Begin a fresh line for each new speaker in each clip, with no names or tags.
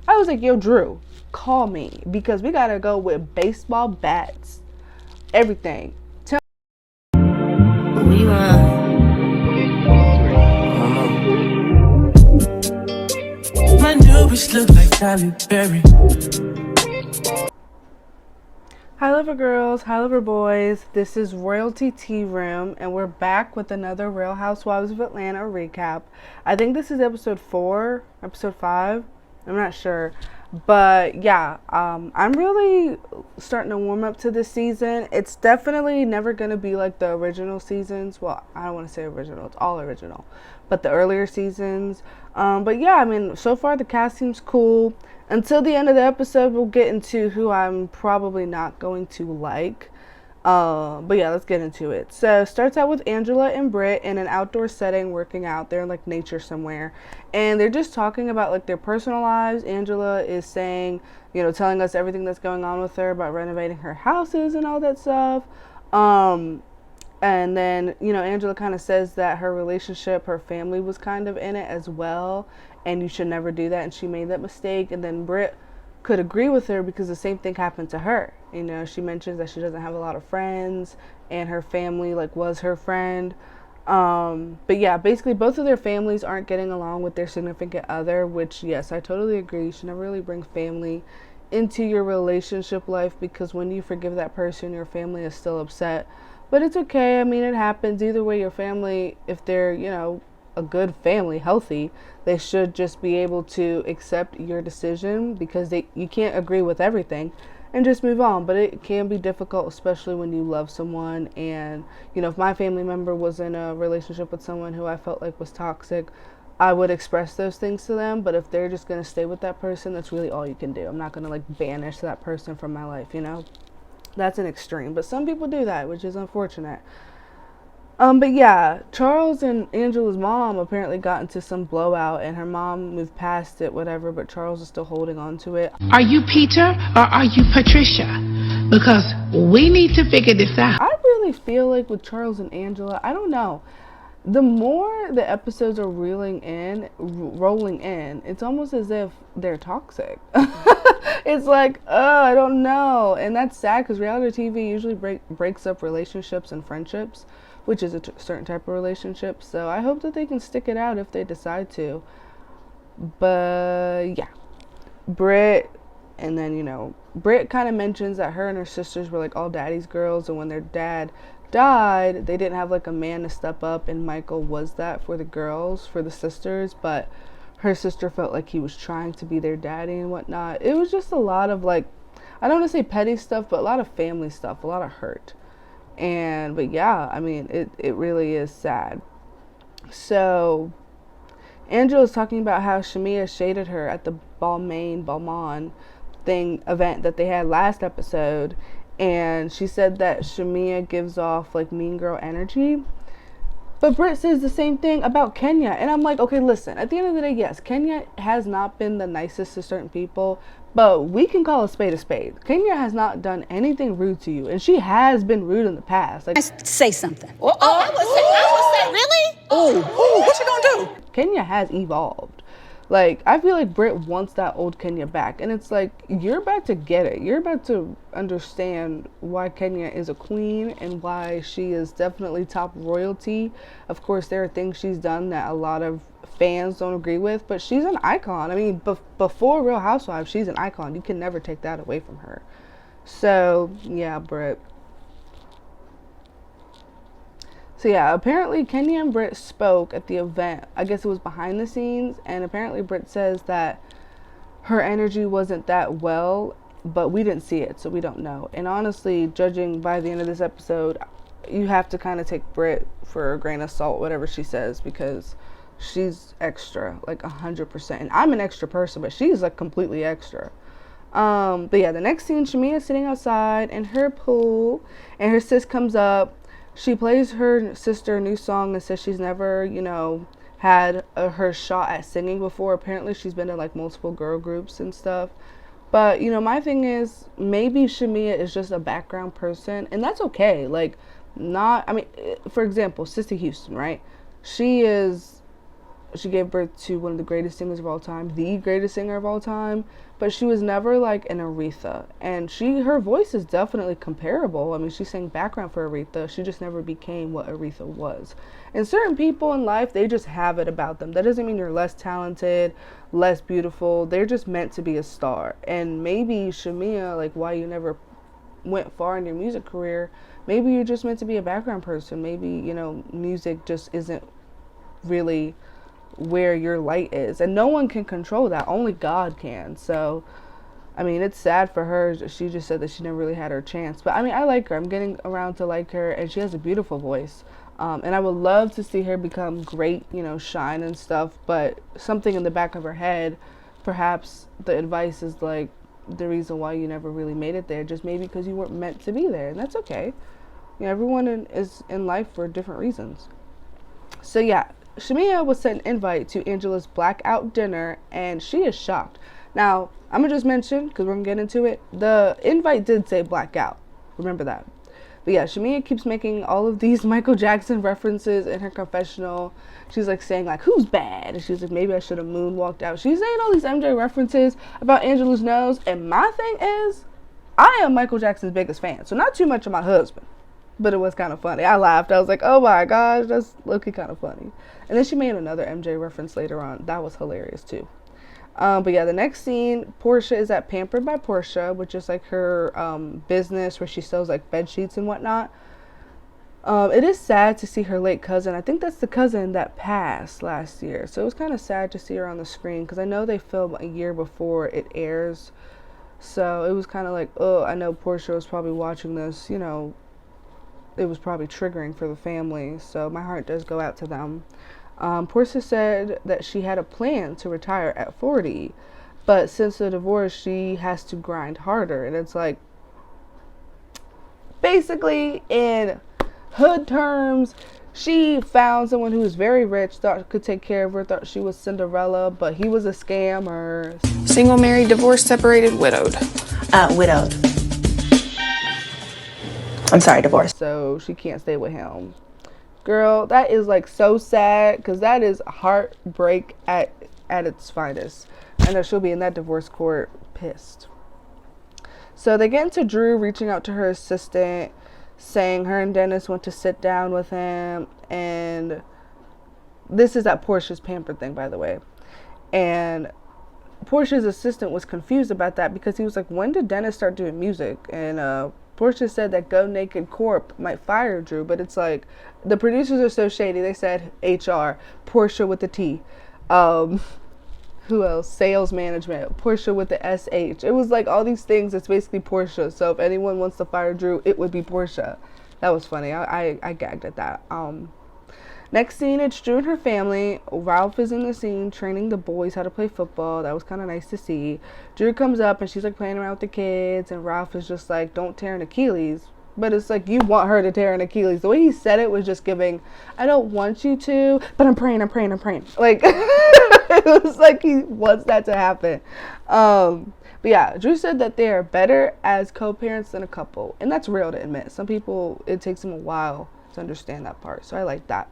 I was like, yo, Drew, call me because we gotta go with baseball bats, everything.
We my new bitch look like Halle Berry.
Hi lover girls, hi lover boys, this is Royalty Tea Room and we're back with another Real Housewives of Atlanta recap. I think this is episode 4, episode 5, I'm not sure. But yeah, I'm really starting to warm up to this season. It's definitely never going to be like the original seasons. Well, I don't want to say original, it's all original. But the earlier seasons. But yeah, I mean, so far the cast seems cool. Until the end of the episode, we'll get into who I'm probably not going to like. But yeah, let's get into it. So it starts out with Angela and Britt in an outdoor setting working out. They're in like nature somewhere. And they're just talking about like their personal lives. Angela is saying, telling us everything that's going on with her about renovating her houses and all that stuff. And then, Angela kind of says that her relationship, her family was kind of in it as well. And you should never do that. And she made that mistake. And then Britt could agree with her because the same thing happened to her. She mentions that she doesn't have a lot of friends and her family was her friend. But yeah, basically both of their families aren't getting along with their significant other, which yes, I totally agree. You should never really bring family into your relationship life because when you forgive that person, your family is still upset. But it's okay. I mean, it happens. Either way, your family, if they're, a good family, healthy, they should just be able to accept your decision because you can't agree with everything and just move on. But it can be difficult, especially when you love someone. And, if my family member was in a relationship with someone who I felt like was toxic, I would express those things to them. But if they're just going to stay with that person, that's really all you can do. I'm not going to banish that person from my life, That's an extreme. But some people do that, which is unfortunate. But yeah, Charles and Angela's mom apparently got into some blowout and her mom moved past it, whatever, but Charles is still holding on to it.
Are you Peter or are you Patricia? Because we need to figure this out.
I really feel like with Charles and Angela, I don't know. The more the episodes are rolling in, it's almost as if they're toxic. It's like, oh, I don't know. And that's sad because reality TV usually breaks up relationships and friendships, which is a certain type of relationship. So I hope that they can stick it out if they decide to. But yeah, Britt, and then, Britt kind of mentions that her and her sisters were all daddy's girls, and when their dad died, they didn't have a man to step up, and Michael was that for the girls, for the sisters, but her sister felt like he was trying to be their daddy and whatnot. It was just a lot of I don't want to say petty stuff, but a lot of family stuff, a lot of hurt. But yeah, I mean, it really is sad. So Angela's talking about how Shamia shaded her at the Balmain event that they had last episode, and she said that Shamia gives off mean girl energy. But Britt says the same thing about Kenya. And I'm like, okay, listen, at the end of the day, yes, Kenya has not been the nicest to certain people, but we can call a spade a spade. Kenya has not done anything rude to you, and she has been rude in the past.
Say something.
I would say, really?
Oh, what you gonna do?
Kenya has evolved. I feel like Britt wants that old Kenya back. And it's you're about to get it. You're about to understand why Kenya is a queen and why she is definitely top royalty. Of course, there are things she's done that a lot of fans don't agree with, but she's an icon. I mean, before Real Housewives, she's an icon. You can never take that away from her. So, yeah, Britt. So yeah, apparently Kenya and Britt spoke at the event. I guess it was behind the scenes, and apparently Britt says that her energy wasn't that well, but we didn't see it, so we don't know. And honestly, judging by the end of this episode, you have to kind of take Britt for a grain of salt, whatever she says, because she's extra, 100%. And I'm an extra person, but she's completely extra. But yeah, the next scene, Shamia's sitting outside in her pool, and her sis comes up. She plays her sister a new song and says she's never, had her shot at singing before. Apparently she's been in multiple girl groups and stuff. But, my thing is, maybe Shamia is just a background person, and that's okay. For example, Sissy Houston, right? She she gave birth to one of the greatest singers of all time, the greatest singer of all time, but she was never like an Aretha. And her voice is definitely comparable. I mean, she sang background for Aretha. She just never became what Aretha was. And certain people in life, they just have it about them. That doesn't mean you're less talented, less beautiful. They're just meant to be a star. And maybe Shamia, like why you never went far in your music career, maybe you're just meant to be a background person. Maybe, you know, music just isn't really where your light is, and no one can control that, only God can. So I mean, it's sad for her. She just said that she never really had her chance, but I mean, I like her. I'm getting around to like her, and she has a beautiful voice, and I would love to see her become great, you know, shine and stuff. But something in the back of her head, perhaps the advice is like, the reason why you never really made it there, just maybe because you weren't meant to be there, and that's okay. You know, everyone is in life for different reasons. So yeah, Shamia was sent an invite to Angela's blackout dinner, and she is shocked. Now, I'm going to just mention, because we're going to get into it, the invite did say blackout. Remember that. But yeah, Shamia keeps making all of these Michael Jackson references in her confessional. She's like saying like, who's bad? And she's like, maybe I should have moonwalked out. She's saying all these MJ references about Angela's nose. And my thing is, I am Michael Jackson's biggest fan. So not too much of my husband. But it was kind of funny. I laughed. I was like, oh my gosh, that's looking kind of funny. And then she made another MJ reference later on. That was hilarious too. But yeah, the next scene, Portia is at Pampered by Portia, which is like her business where she sells like bed sheets and whatnot. It is sad to see her late cousin. I think that's the cousin that passed last year. So it was kind of sad to see her on the screen, because I know they film a year before it airs. So it was kind of like, oh, I know Portia was probably watching this, you know, it was probably triggering for the family, so my heart does go out to them. Portia said that she had a plan to retire at 40, but since the divorce, she has to grind harder. And it's like, basically, in hood terms, she found someone who was very rich, thought could take care of her, thought she was Cinderella, but he was a scammer.
Single, married, divorced, separated, widowed.
Widowed. I'm sorry, divorced.
So she can't stay with him. Girl, that is like so sad, because that is heartbreak at its finest. I know she'll be in that divorce court pissed. So they get into Drew reaching out to her assistant, saying her and Dennis went to sit down with him. And this is at Portia's Pampered thing, by the way. And Portia's assistant was confused about that, because he was like, when did Dennis start doing music? And Portia said that Go Naked Corp might fire Drew, but it's like, the producers are so shady. They said HR, Portia with the T. Who else? Sales management, Portia with the SH. It was like all these things. It's basically Portia. So if anyone wants to fire Drew, it would be Portia. That was funny. I gagged at that. Next scene, it's Drew and her family. Ralph is in the scene training the boys how to play football. That was kind of nice to see. Drew comes up and she's like playing around with the kids, and Ralph is just like, don't tear an Achilles. But it's like, you want her to tear an Achilles. The way he said it was just giving, I don't want you to, but I'm praying. Like, it was like he wants that to happen. But yeah, Drew said that they are better as co-parents than a couple. And that's real to admit. Some people, it takes them a while to understand that part. So I like that.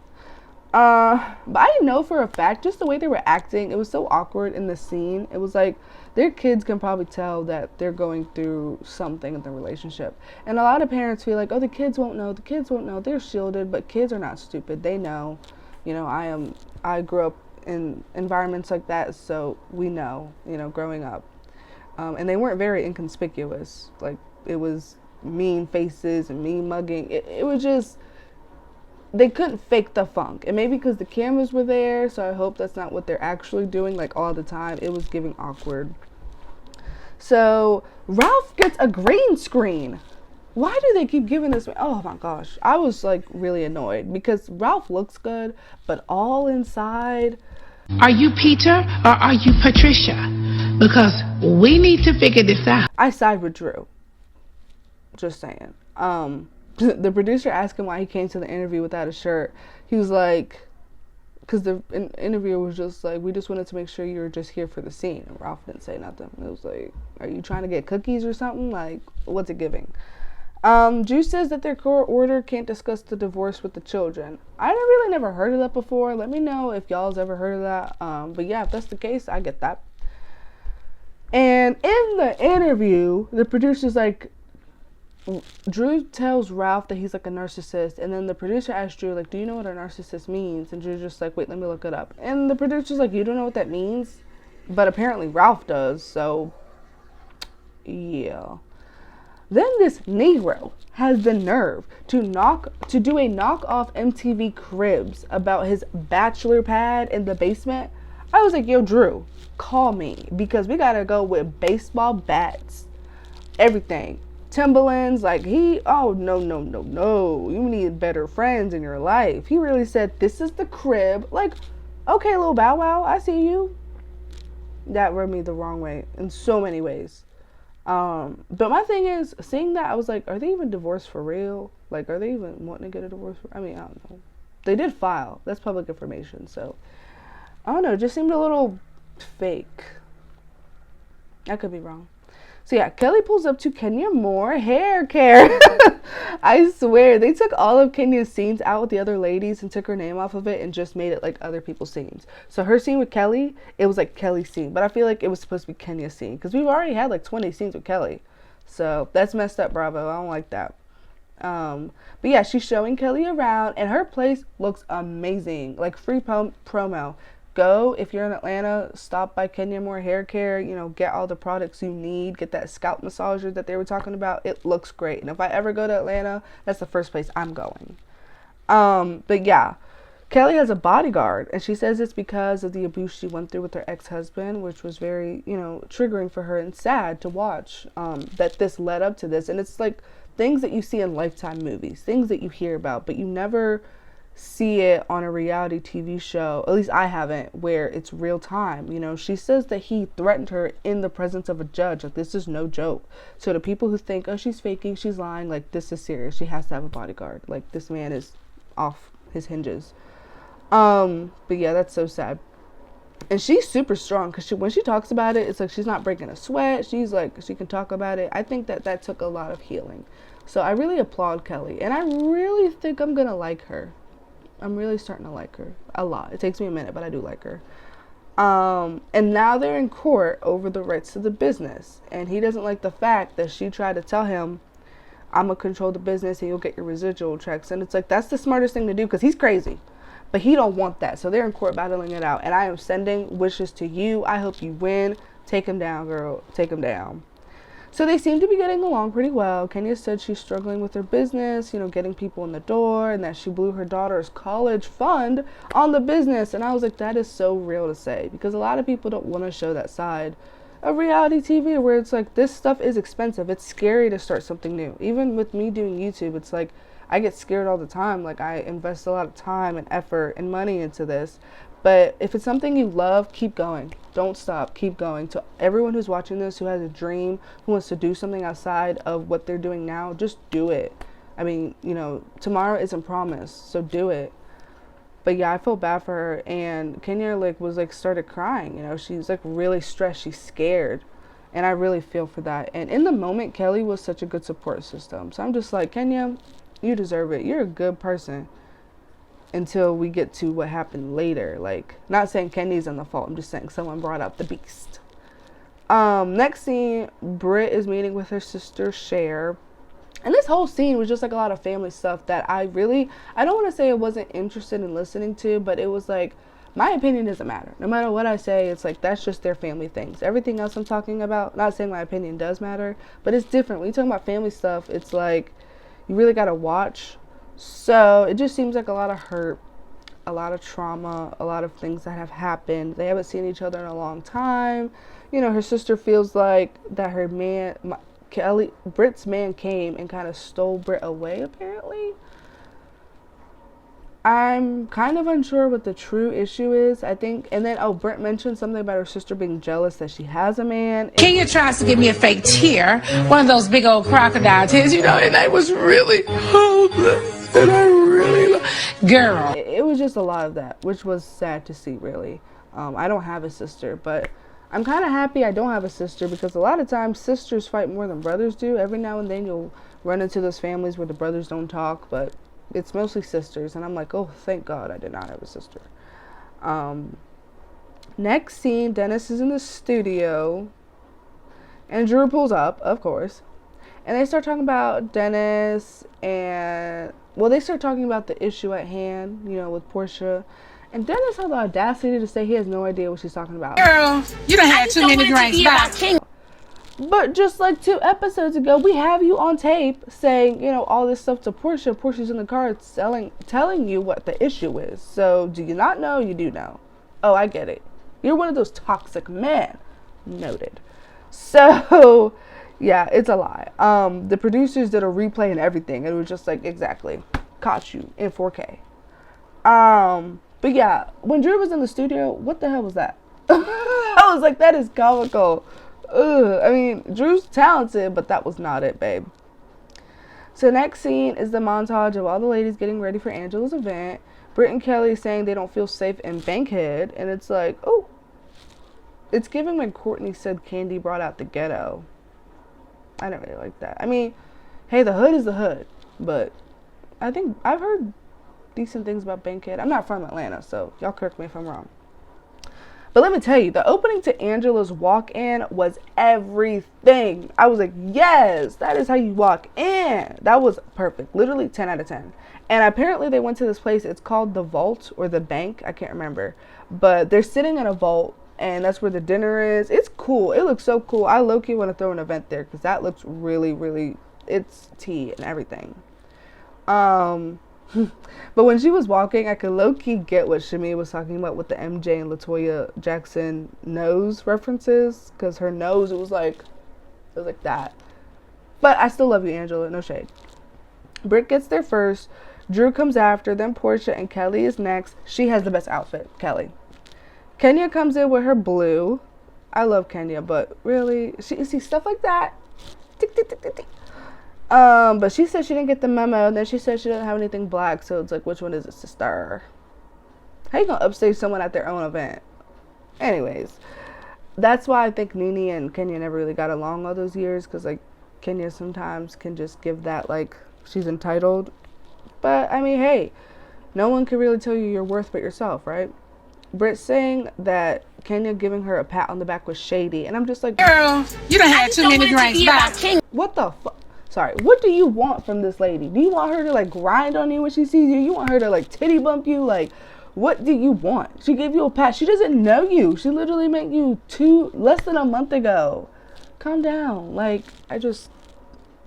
But I know for a fact, just the way they were acting, it was so awkward in the scene. It was like, their kids can probably tell that they're going through something in the relationship. And a lot of parents feel like, oh, the kids won't know, they're shielded. But kids are not stupid, they know. You know, I grew up in environments like that, so we know, you know, growing up. And they weren't very inconspicuous. Like, it was mean faces and mean mugging. It was just, they couldn't fake the funk. And maybe because the cameras were there, so I hope that's not what they're actually doing, like, all the time. It was giving awkward. So Ralph gets a green screen. Why do they keep giving this? Oh my gosh. I was like really annoyed, because Ralph looks good, but all inside.
Are you Peter or are you Patricia? Because we need to figure this out.
I side with Drew. Just saying. The producer asked him why he came to the interview without a shirt. He was like, because the interviewer was just like, we just wanted to make sure you were just here for the scene. And Ralph didn't say nothing. It was like, are you trying to get cookies or something? Like, what's it giving? Juice says that their court order can't discuss the divorce with the children. I really never heard of that before. Let me know if y'all's ever heard of that. But yeah, if that's the case, I get that. And in the interview, the producer's like, Drew tells Ralph that he's like a narcissist, and then the producer asks Drew, like, do you know what a narcissist means? And Drew's just like, wait, let me look it up. And the producer's like, you don't know what that means? But apparently Ralph does, so yeah. Then this Negro has the nerve to do a knockoff MTV Cribs about his bachelor pad in the basement. I was like, yo, Drew, call me, because we gotta go with baseball bats, everything, Timberlands. Like, oh no, you need better friends in your life. He really said, this is the crib. Like, okay, little Bow Wow, I see you. That rubbed me the wrong way in so many ways. But my thing is, seeing that, I was like, are they even divorced for real? Like, are they even wanting to get a divorce? I mean, I don't know. They did file. That's public information. So, I don't know. It just seemed a little fake. I could be wrong. So, yeah, Kelly pulls up to Kenya Moore hair care. I swear, they took all of Kenya's scenes out with the other ladies and took her name off of it and just made it like other people's scenes. So her scene with Kelly, it was like Kelly's scene. But I feel like it was supposed to be Kenya's scene, because we've already had like 20 scenes with Kelly. So that's messed up, Bravo. I don't like that. But yeah, she's showing Kelly around, and her place looks amazing. Like, free promo. Go, if you're in Atlanta, stop by Kenya Moore Hair Care, you know, get all the products you need, get that scalp massager that they were talking about. It looks great. And if I ever go to Atlanta, that's the first place I'm going. But yeah, Kelly has a bodyguard, and she says it's because of the abuse she went through with her ex-husband, which was very, you know, triggering for her and sad to watch, that this led up to this. And it's like things that you see in Lifetime movies, things that you hear about, but you never see it on a reality TV show. At least I haven't, where it's real time. You know, she says that he threatened her in the presence of a judge. Like, this is no joke. So the people who think, oh, she's faking, she's lying, like, this is serious. She has to have a bodyguard. Like, this man is off his hinges. But yeah, that's so sad. And she's super strong, because when she talks about it, it's like she's not breaking a sweat. She's like, she can talk about it. I think that took a lot of healing. So I really applaud Kelly, and I really think I'm gonna like her. I'm really starting to like her a lot. It takes me a minute, but I do like her. And now they're in court over the rights to the business. And he doesn't like the fact that she tried to tell him, I'm going to control the business and you'll get your residual checks. And it's like, that's the smartest thing to do, because he's crazy. But he don't want that. So they're in court battling it out. And I am sending wishes to you. I hope you win. Take him down, girl. Take him down. So they seem to be getting along pretty well. Kenya said she's struggling with her business, you know, getting people in the door, and that she blew her daughter's college fund on the business. And I was like, that is so real to say, because a lot of people don't want to show that side of reality TV, where it's like, this stuff is expensive. It's scary to start something new. Even with me doing YouTube, it's like, I get scared all the time. Like, I invest a lot of time and effort and money into this. But if it's something you love, keep going. Don't stop. Keep going. To everyone who's watching this, who has a dream, who wants to do something outside of what they're doing now, just do it. I mean, you know, tomorrow isn't promised, so do it. But yeah, I feel bad for her. And Kenya started crying. You know, she's like really stressed. She's scared. And I really feel for that. And in the moment, Kelly was such a good support system. So I'm just like, Kenya, you deserve it. You're a good person. Until we get to what happened later. Like, not saying Kenya's in the fault. I'm just saying someone brought out the beast. Next scene, Britt is meeting with her sister, Cher. And this whole scene was just like a lot of family stuff that I don't want to say I wasn't interested in listening to, but it was like, my opinion doesn't matter. No matter what I say, it's like, that's just their family things. Everything else I'm talking about, not saying my opinion does matter, but it's different. When you're talking about family stuff, it's like, you really got to watch. So it just seems like a lot of hurt, a lot of trauma, a lot of things that have happened. They haven't seen each other in a long time. You know, her sister feels like that her man, Britt's man came and kind of stole Britt away, apparently. I'm kind of unsure what the true issue is, I think. And then, Britt mentioned something about her sister being jealous that she has a man.
Kenya tries to give me a fake tear, one of those big old crocodile tears, you know, and I was really hopeless, and I really Girl.
It was just a lot of that, which was sad to see, really. I don't have a sister, but I'm kind of happy I don't have a sister, because a lot of times sisters fight more than brothers do. Every now and then you'll run into those families where the brothers don't talk, but it's mostly sisters. And I'm like, oh, thank God I did not have a sister. Next scene, Dennis is in the studio, and Drew pulls up, of course, and they start talking about Dennis, and, well, they start talking about the issue at hand, you know, with Portia. And Dennis had the audacity to say he has no idea what she's talking about.
Girl, you done had too many drinks. Bye.
But just like 2 episodes ago, we have you on tape saying, you know, all this stuff to Portia. Portia's in the car telling you what the issue is. So do you not know? You do know. Oh, I get it. You're one of those toxic men. Noted. So, yeah, it's a lie. The producers did a replay and everything. It was just like, exactly. Caught you in 4K. But yeah, when Drew was in the studio, what the hell was that? I was like, that is comical. Ugh. I mean, Drew's talented, but that was not it, babe. So next scene is the montage of all the ladies getting ready for Angela's event. Britt and Kelly saying they don't feel safe in Bankhead, and it's like, oh, it's giving when Courtney said Candy brought out the ghetto. I don't really like that. I mean, hey, the hood is the hood, but I think I've heard decent things about Bankhead. I'm not from Atlanta, so y'all correct me if I'm wrong. But let me tell you, the opening to Angela's walk-in was everything. I was like, yes, that is how you walk in. That was perfect. Literally 10 out of 10. And apparently they went to this place. It's called the Vault or the Bank. I can't remember. But they're sitting in a vault, and that's where the dinner is. It's cool. It looks so cool. I low-key want to throw an event there because that looks really, really, it's tea and everything. But when she was walking, I could low-key get what Shami was talking about with the MJ and LaToya Jackson nose references, because her nose, it was like that. But I still love you, Angela, no shade. Britt gets there first, Drew comes after, then Portia, and Kelly is next. She has the best outfit, Kelly. Kenya comes in with her blue. I love Kenya, but really, you see stuff like that. Tick, tick, tick, tick, tick. But she said she didn't get the memo, and then she said she didn't have anything black, so it's like, which one is it, sister? How you gonna upstage someone at their own event? Anyways, that's why I think Nene and Kenya never really got along all those years, because, like, Kenya sometimes can just give that, like, she's entitled. But, I mean, hey, no one can really tell you your worth but yourself, right? Britt saying that Kenya giving her a pat on the back was shady, and I'm just like,
Girl, you done had too many drinks. Bye.
What the fuck? Sorry, what do you want from this lady? Do you want her to, like, grind on you when she sees you? You want her to, like, titty bump you? Like, what do you want? She gave you a pat. She doesn't know you. She literally met you less than a month ago. Calm down. Like,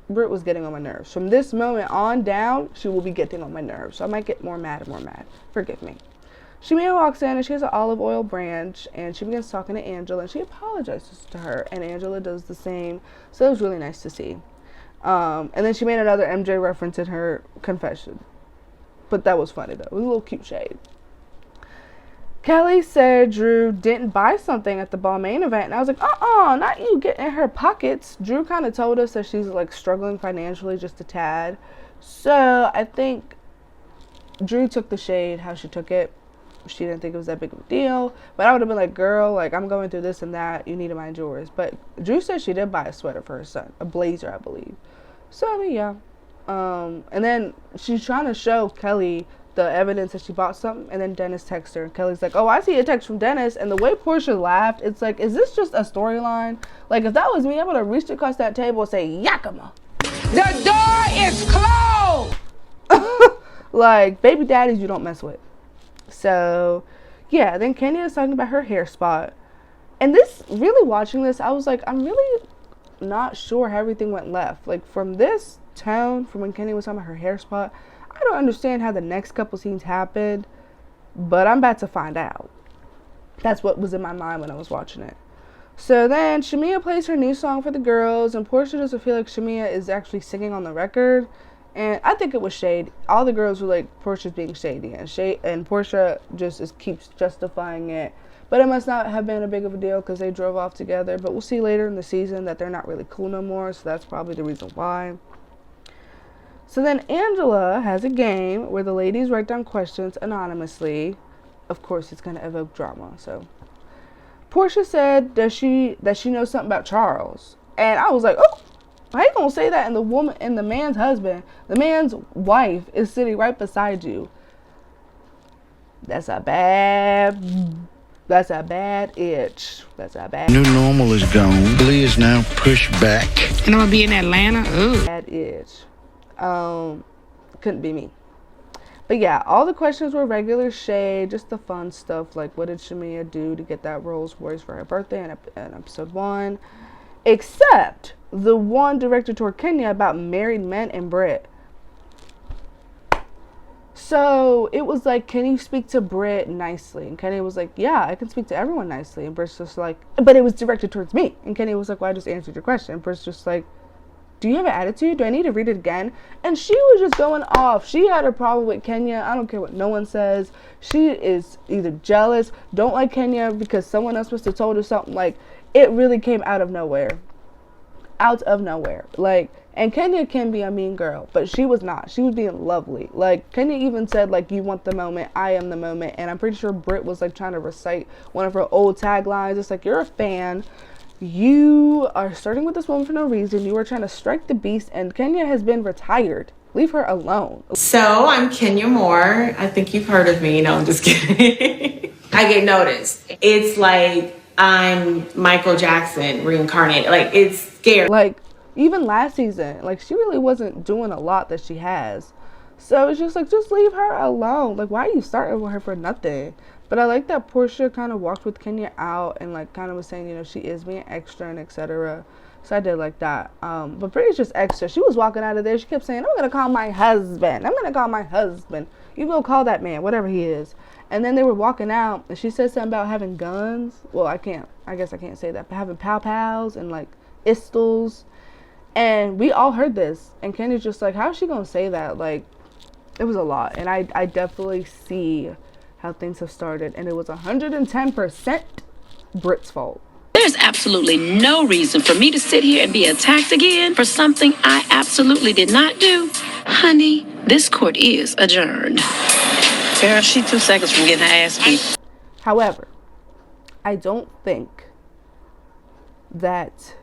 Britt was getting on my nerves. From this moment on down, she will be getting on my nerves. So I might get more mad and more mad. Forgive me. Shemia walks in, and she has an olive oil branch, and she begins talking to Angela, and she apologizes to her, and Angela does the same. So it was really nice to see. And then she made another MJ reference in her confession. But that was funny, though. It was a little cute shade. Kelly said Drew didn't buy something at the Balmain event. And I was like, not you getting in her pockets. Drew kind of told us that she's, like, struggling financially just a tad. So I think Drew took the shade how she took it. She didn't think it was that big of a deal. But I would have been like, girl, like, I'm going through this and that. You need to mind yours. But Drew said she did buy a sweater for her son. A blazer, I believe. So, I mean, yeah. And then she's trying to show Kelly the evidence that she bought something. And then Dennis texts her. And Kelly's like, oh, I see a text from Dennis. And the way Portia laughed, it's like, is this just a storyline? Like, if that was me, I would have reached across that table and say, Yakima.
The door is closed.
Like, baby daddies you don't mess with. So, yeah, then Kenya is talking about her hair spot. And this, really watching this, I was like, I'm really not sure how everything went left. Like, from this tone, from when Kenya was talking about her hair spot, I don't understand how the next couple scenes happened, but I'm about to find out. That's what was in my mind when I was watching it. So then Shamia plays her new song for the girls, and Portia doesn't feel like Shamia is actually singing on the record. And I think it was shade. All the girls were like, Portia's being shady. And Portia just keeps justifying it. But it must not have been a big of a deal because they drove off together. But we'll see later in the season that they're not really cool no more. So that's probably the reason why. So then Angela has a game where the ladies write down questions anonymously. Of course, it's going to evoke drama. So Portia said that she knows something about Charles, and I was like, oh, how you gonna say that? And the man's husband, the man's wife, is sitting right beside you. That's a bad itch. That's a bad.
New normal is gone. Lee is now pushed back.
And I'm gonna be in Atlanta. Ooh.
Bad itch. Couldn't be me. But yeah, all the questions were regular shade, just the fun stuff like what did Shamia do to get that Rolls Royce for her birthday in episode 1, except the one directed toward Kenya about married men and Britt. So it was like, can you speak to Britt nicely? And Kenya was like, yeah, I can speak to everyone nicely. And Britt's just like, but it was directed towards me. And Kenya was like, well, I just answered your question. And Britt's just like, do you have an attitude? Do I need to read it again? And she was just going off. She had a problem with Kenya. I don't care what no one says. She is either jealous, don't like Kenya because someone else must have told her something. Like, it really came out of nowhere. Out of nowhere. Like, and Kenya can be a mean girl, but she was not. She was being lovely. Like, Kenya even said, like, you want the moment, I am the moment. And I'm pretty sure Britt was, like, trying to recite one of her old taglines. It's like, you're a fan. You are starting with this woman for no reason. You are trying to strike the beast, and Kenya has been retired. Leave her alone.
So I'm Kenya Moore. I think you've heard of me. No, I'm just kidding. I get noticed. It's like I'm Michael Jackson reincarnated. Like, it's scary.
Like, even last season, like, she really wasn't doing a lot that she has. So it's just like, just leave her alone. Like, why are you starting with her for nothing? But I like that Portia kind of walked with Kenya out and, like, kind of was saying, you know, she is being extra and etc. So I did like that. But Brittany's just extra. She was walking out of there. She kept saying, I'm going to call my husband. I'm going to call my husband. You go call that man, whatever he is. And then they were walking out and she said something about having guns. Well, I guess I can't say that. But having pow-pows and, like, pistols. And we all heard this. And Kenya's just like, how is she going to say that? Like, it was a lot. And I definitely see how things have started, and it was 110% Britt's fault.
There's absolutely no reason for me to sit here and be attacked again for something I absolutely did not do. Honey, this court is adjourned. Girl, she 2 seconds from getting her ass beat.
However, I don't think that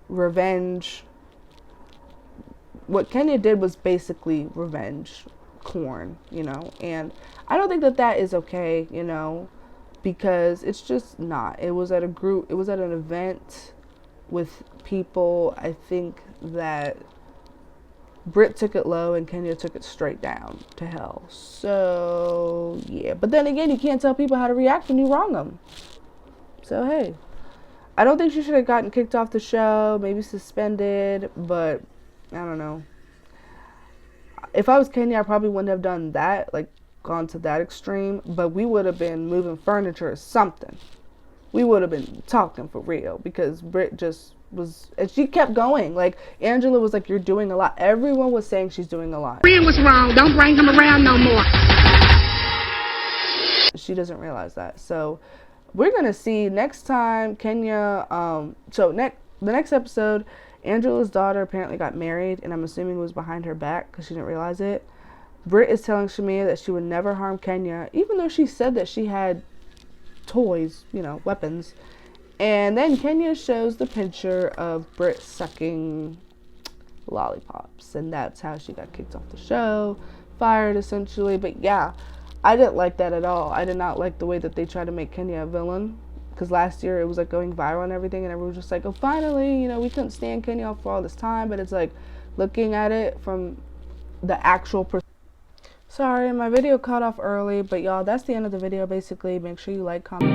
revenge, what Kenya did was basically revenge corn, you know, and I don't think that that is okay, you know, because it's just not. It was at an event with people. I think that Britt took it low and Kenya took it straight down to hell. So yeah, but then again, you can't tell people how to react when you wrong them. So hey, I don't think she should have gotten kicked off the show, maybe suspended, but I don't know. If I was Kenya, I probably wouldn't have done that, like gone to that extreme, but we would have been moving furniture or something. We would have been talking for real, because Britt just was, and she kept going. Like, Angela was like, you're doing a lot. Everyone was saying she's doing a lot.
Friend was wrong. Don't bring him around no more.
She doesn't realize that. So we're going to see next time Kenya, the next episode, Angela's daughter apparently got married, and I'm assuming it was behind her back because she didn't realize it. Britt is telling Shamia that she would never harm Kenya, even though she said that she had toys, you know, weapons. And then Kenya shows the picture of Britt sucking lollipops, and that's how she got kicked off the show, fired essentially. But yeah, I didn't like that at all. I did not like the way that they tried to make Kenya a villain, because last year it was like going viral and everything, and everyone was just like, oh, finally, you know, we couldn't stand Kenya for all this time. But it's like, looking at it from the actual perspective. Sorry, my video cut off early, but y'all, that's the end of the video. Basically, make sure you like, comment.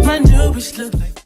My new bitch look like